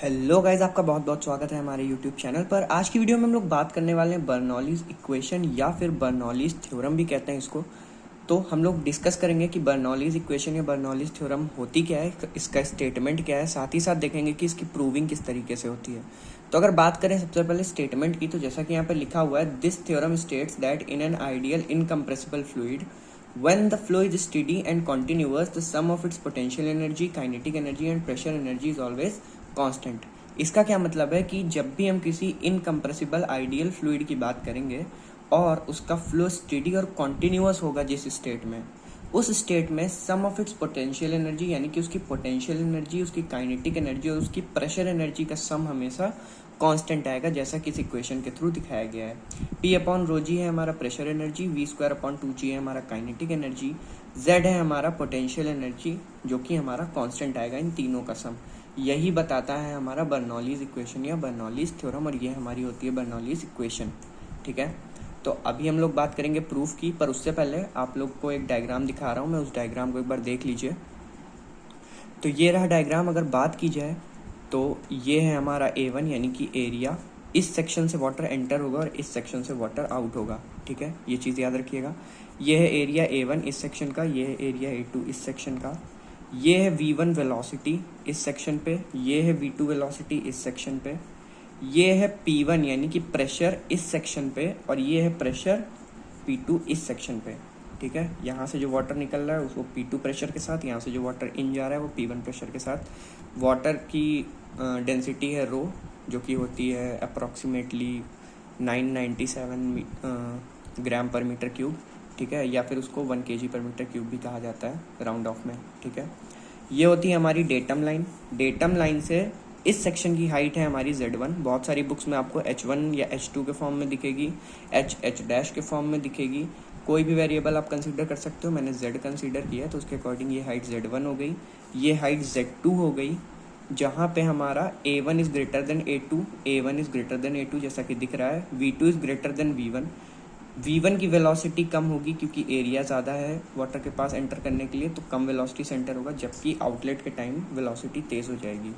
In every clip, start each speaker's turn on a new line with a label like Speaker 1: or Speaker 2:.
Speaker 1: Hello guys, आपका बहुत बहुत स्वागत है हमारे यूट्यूब चैनल पर। आज की वीडियो में हम लोग बात करने वाले हैं बर्नौलीज इक्वेशन या फिर बर्नौलीज थ्योरम भी कहते हैं इसको। तो हम लोग डिस्कस करेंगे कि बर्नौलीज इक्वेशन या बर्नौलीज थ्योरम होती क्या है, इसका स्टेटमेंट क्या है, साथ ही साथ देखेंगे कि इसकी प्रूविंग किस तरीके से होती है। तो अगर बात करें सबसे पहले स्टेटमेंट की, तो जैसा कि यहाँ पर लिखा हुआ है, this theorem states that in an ideal incompressible fluid when the flow is steady and continuous, the sum of its potential energy, kinetic energy and pressure energy is always constant। इसका क्या मतलब है कि जब भी हम किसी इनकम्प्रेसिबल आइडियल फ्लूइड की बात करेंगे और उसका फ्लो स्टेडी और कॉन्टिन्यूअस होगा जिस स्टेट में, उस स्टेट में सम ऑफ इट्स पोटेंशियल एनर्जी यानी कि उसकी पोटेंशियल एनर्जी, उसकी काइनेटिक एनर्जी और उसकी प्रेशर एनर्जी का सम हमेशा कांस्टेंट आएगा, जैसा कि इस इक्वेशन के थ्रू दिखाया गया है। P अपॉन रो जी है हमारा pressure energy, V square upon 2G है हमारा काइनेटिक एनर्जी, Z है हमारा पोटेंशियल एनर्जी जो कि हमारा कांस्टेंट आएगा इन तीनों का सम। यही बताता है हमारा बर्नौलीज इक्वेशन या बर्नौलीज थ्योरम, और ये हमारी होती है बर्नौलीज इक्वेशन। ठीक है, तो अभी हम लोग बात करेंगे प्रूफ की, पर उससे पहले आप लोग को एक डायग्राम दिखा रहा हूँ मैं, उस डायग्राम को एक बार देख लीजिए। तो ये रहा डायग्राम। अगर बात की जाए तो ये है हमारा A1 यानी कि एरिया, इस सेक्शन से वाटर एंटर होगा और इस सेक्शन से वाटर आउट होगा। ठीक है, ये चीज़ याद रखिएगा। ये है एरिया A1 इस सेक्शन का, ये है एरिया A2 इस सेक्शन का, ये है V1 वेलोसिटी इस सेक्शन पे, ये है V2 वेलोसिटी इस सेक्शन पे, ये है P1 यानी कि प्रेशर इस सेक्शन पे, और ये है प्रेशर P2 इस सेक्शन पे। ठीक है, यहाँ से जो वाटर निकल रहा है उसको P2 प्रेशर के साथ, यहाँ से जो वाटर इन जा रहा है वो P1 प्रेशर के साथ। वाटर की डेंसिटी है रो, जो कि होती है अप्रॉक्सीमेटली 997 ग्राम पर मीटर क्यूब। ठीक है, या फिर उसको 1 kg पर मीटर क्यूब भी कहा जाता है राउंड ऑफ में। ठीक है, ये होती है हमारी डेटम लाइन। डेटम लाइन से इस सेक्शन की हाइट है हमारी Z1। बहुत सारी बुक्स में आपको H1 या H2 के फॉर्म में दिखेगी, H डैश के फॉर्म में दिखेगी। कोई भी वेरिएबल आप कंसीडर कर सकते हो, मैंने Z कंसीडर किया तो उसके अकॉर्डिंग ये हाइट Z1 हो गई, ये हाइट Z2 हो गई, जहाँ पे हमारा A1 is greater than A2, A1 is greater than A2 जैसा कि दिख रहा है, V2 is greater than V1। V1 की वेलोसिटी कम होगी क्योंकि एरिया ज़्यादा है वाटर के पास एंटर करने के लिए, तो कम वेलोसिटी से एंटर होगा, जबकि आउटलेट के टाइम वेलोसिटी तेज़ हो जाएगी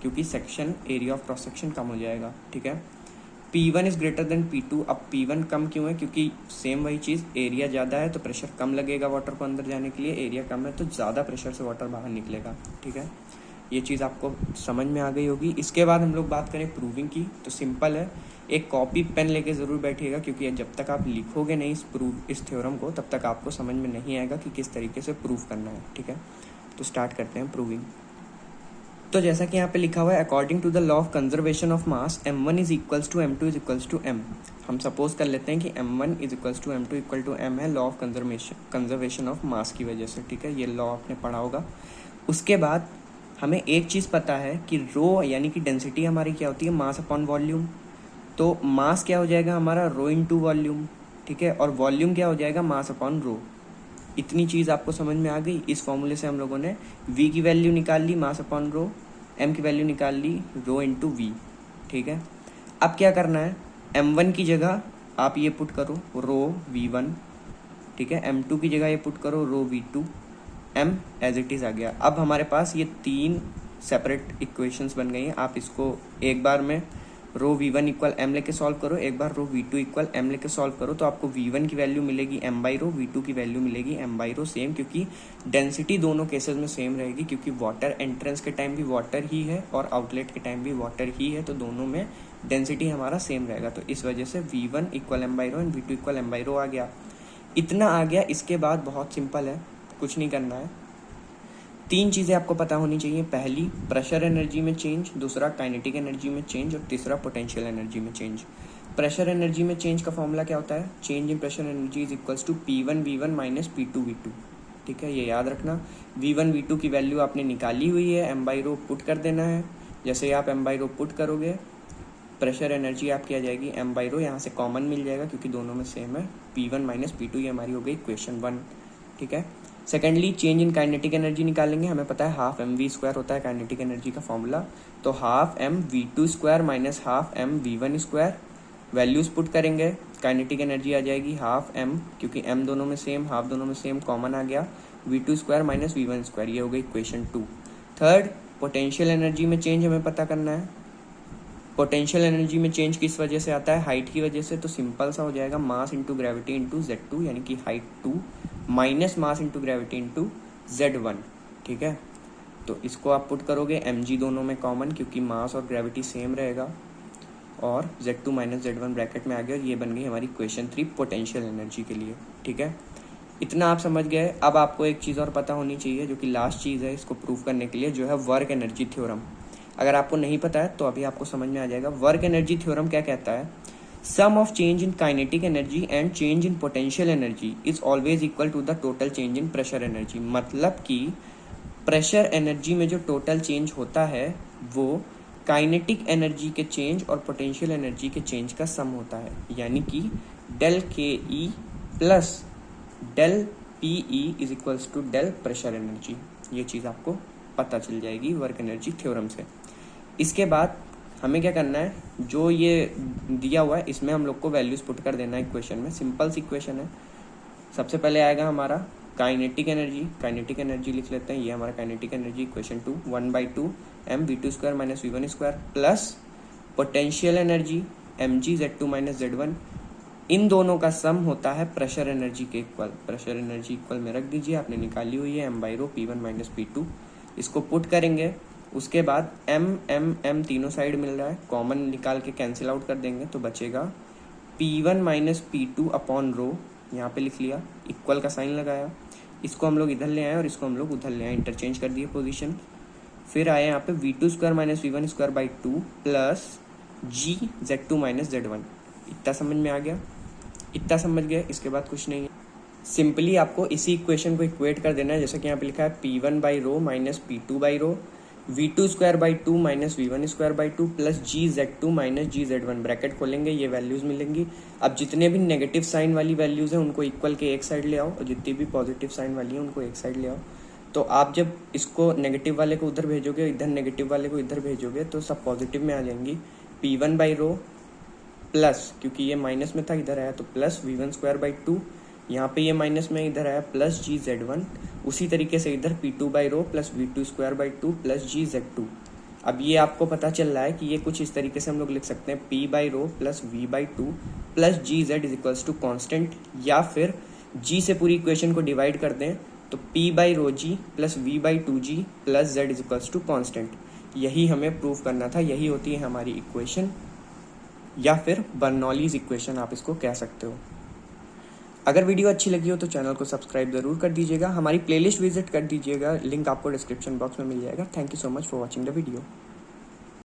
Speaker 1: क्योंकि section area of cross section कम हो जाएगा। ठीक है, P1 is greater than P2। अब P1 कम क्यों है? क्योंकि सेम वही चीज़, एरिया ज़्यादा है तो प्रेशर कम लगेगा वाटर को अंदर जाने के लिए, एरिया कम है तो ज़्यादा प्रेशर से वाटर बाहर निकलेगा। ठीक है, ये चीज़ आपको समझ में आ गई होगी। इसके बाद हम लोग बात करें प्रूविंग की, तो सिंपल है, एक कॉपी पेन लेके ज़रूर बैठिएगा, क्योंकि जब तक आप लिखोगे नहीं इस थ्योरम को, तब तक आपको समझ में नहीं आएगा कि किस तरीके से प्रूव करना है। ठीक है, तो स्टार्ट करते हैं प्रूविंग। तो जैसा कि यहाँ पे लिखा हुआ है, according to the law of conservation of mass M1 is equals to M2 is equals to M। हम सपोज कर लेते हैं कि M1 is equals to M2 equal to M है, law of conservation of mass की वजह से। ठीक है, ये लॉ आपने पढ़ा होगा। उसके बाद हमें एक चीज़ पता है कि रो यानी कि डेंसिटी हमारी क्या होती है, मास अपॉन वॉल्यूम। तो मास क्या हो जाएगा हमारा, रो इंटू वॉल्यूम। ठीक है, और वॉल्यूम क्या हो जाएगा, मास अपॉन रो। इतनी चीज़ आपको समझ में आ गई। इस फॉर्मूले से हम लोगों ने V की वैल्यू निकाल ली मास अपॉन रो, M की वैल्यू निकाल ली रो इंटू V। ठीक है, अब क्या करना है, M1 की जगह आप ये पुट करो रो V1। ठीक है, M2 की जगह ये पुट करो rho V2, M as it is आ गया। अब हमारे पास ये तीन सेपरेट इक्वेशंस बन गई हैं। आप इसको एक बार में रो V1 इक्वल M लेके सॉल्व करो, एक बार रो V2 इक्वल M लेके सॉल्व करो, तो आपको V1 की वैल्यू मिलेगी M बाई रो, V2 की वैल्यू मिलेगी M बाई रो। सेम, क्योंकि डेंसिटी दोनों केसेस में सेम रहेगी, क्योंकि वाटर एंट्रेंस के टाइम भी वाटर ही है और आउटलेट के टाइम भी वाटर ही है, तो दोनों में डेंसिटी हमारा सेम रहेगा। तो इस वजह से V1 equal M by rho and V2 equal M by rho आ गया। इतना आ गया। इसके बाद बहुत सिंपल है, कुछ नहीं करना है। तीन चीज़ें आपको पता होनी चाहिए। पहली, प्रेशर एनर्जी में चेंज, दूसरा काइनेटिक एनर्जी में चेंज, और तीसरा पोटेंशियल एनर्जी में चेंज। प्रेशर एनर्जी में चेंज का फॉर्मूला क्या होता है, change in pressure energy is equals to P1 V1 minus P2 V2। ठीक है, ये याद रखना। V1 V2 की वैल्यू आपने निकाली हुई है, M बाई रो पुट कर देना है। जैसे आप M बाई रो पुट करोगे, प्रेशर एनर्जी आपकी आ जाएगी M बाई रो, यहाँ से कॉमन मिल जाएगा क्योंकि दोनों में सेम है, P1 माइनस P2। ये हमारी हो गई इक्वेशन 1। ठीक है, secondly change in kinetic energy निकालेंगे। हमें पता है हाफ M V स्क्वायर होता है काइनेटिक एनर्जी का फॉर्मूला, तो half M V2 square minus half M V1 square. Values put करेंगे, काइनेटिक एनर्जी आ जाएगी हाफ M, क्योंकि M दोनों में सेम, हाफ दोनों में सेम, कॉमन आ गया, V2 square minus V1 square. ये हो गई इक्वेशन 2। थर्ड, पोटेंशियल एनर्जी में चेंज हमें पता करना है। पोटेंशियल एनर्जी में चेंज किस वजह से आता है? हाइट की वजह से। तो सिंपल सा हो जाएगा mass into gravity into Z2, यानी कि height 2 minus mass into gravity into Z1। ठीक है, तो इसको आप पुट करोगे, mg दोनों में कॉमन, क्योंकि मास और ग्रेविटी सेम रहेगा, और Z2 माइनस Z1 ब्रैकेट में आ गया, और ये बन गई हमारी क्वेश्चन 3 पोटेंशियल एनर्जी के लिए। ठीक है, इतना आप समझ गए। अब आपको एक चीज़ और पता होनी चाहिए, जो कि लास्ट चीज़ है इसको प्रूव करने के लिए, जो है वर्क एनर्जी थ्योरम। अगर आपको नहीं पता है तो अभी आपको समझ में आ जाएगा। वर्क एनर्जी थ्योरम क्या कहता है? Sum of change in kinetic energy and change in potential energy is always equal to the total change in pressure energy. मतलब कि प्रेशर एनर्जी में जो टोटल चेंज होता है वो काइनेटिक एनर्जी के चेंज और पोटेंशियल एनर्जी के चेंज का सम होता है, यानी कि del K E plus del P E is equals to del pressure energy. ये चीज़ आपको पता चल जाएगी वर्क एनर्जी थ्योरम से। इसके बाद हमें क्या करना है, जो ये दिया हुआ है इसमें हम लोग को वैल्यूज पुट कर देना है इक्वेशन में। सिंपल सी इक्वेशन है। सबसे पहले आएगा हमारा काइनेटिक एनर्जी। काइनेटिक एनर्जी लिख लेते हैं, ये हमारा kinetic energy equation 2, 1/2 mv2² minus v1² plus potential energy mg Z2 minus Z1। इन दोनों का सम होता है प्रेशर एनर्जी के इक्वल। प्रेशर एनर्जी इक्वल में रख दीजिए, आपने निकाली हुई है m/ρ P1 माइनस P2। इसको पुट करेंगे, उसके बाद m तीनों साइड मिल रहा है, कॉमन निकाल के कैंसिल आउट कर देंगे तो बचेगा P1 minus P2 upon rho. यहाँ पे लिख लिया, इक्वल का साइन लगाया, इसको हम लोग इधर ले आए और इसको हम लोग उधर ले आए, इंटरचेंज कर दिए पोजीशन। फिर आए यहाँ पे v2² minus v1² 2 plus g Z2 minus Z1। इतना समझ में आ गया? इतना समझ गए, इसके बाद कुछ नहीं है। सिंपली आपको इसी इक्वेशन को इक्वेट कर देना है, जैसे कि यहाँ पे लिखा है P1/ρ minus P2/ρ v2² minus v1² plus g Z2 minus g Z1। Bracket खोलेंगे, ये वैल्यूज मिलेंगी। अब जितने भी नेगेटिव साइन वाली वैल्यूज हैं उनको इक्वल के एक साइड ले आओ, और जितनी भी पॉजिटिव साइन वाली है उनको एक साइड ले आओ। तो आप जब इसको नेगेटिव वाले को उधर भेजोगे, इधर नेगेटिव वाले को इधर भेजोगे, तो सब पॉजिटिव में आ जाएंगी। P1/ρ प्लस, क्योंकि ये माइनस में था इधर आया तो प्लस v1²/2, यहाँ पे ये माइनस में इधर आया प्लस g Z1। उसी तरीके से इधर P2/ρ plus v2² plus g Z2। अब ये आपको पता चल रहा है कि ये कुछ इस तरीके से हम लोग लिख सकते हैं P/ρ plus v/2 plus g z is equals to constant, या फिर g से पूरी इक्वेशन को डिवाइड कर दें तो P/ρg plus v/2g plus z is equals to constant. यही हमें प्रूव करना था, यही होती है हमारी इक्वेशन, या फिर बर्नौलीज इक्वेशन आप इसको कह सकते हो। अगर वीडियो अच्छी लगी हो तो चैनल को सब्सक्राइब जरूर कर दीजिएगा, हमारी प्लेलिस्ट विजिट कर दीजिएगा, लिंक आपको डिस्क्रिप्शन बॉक्स में मिल जाएगा। Thank you so much for watching the video.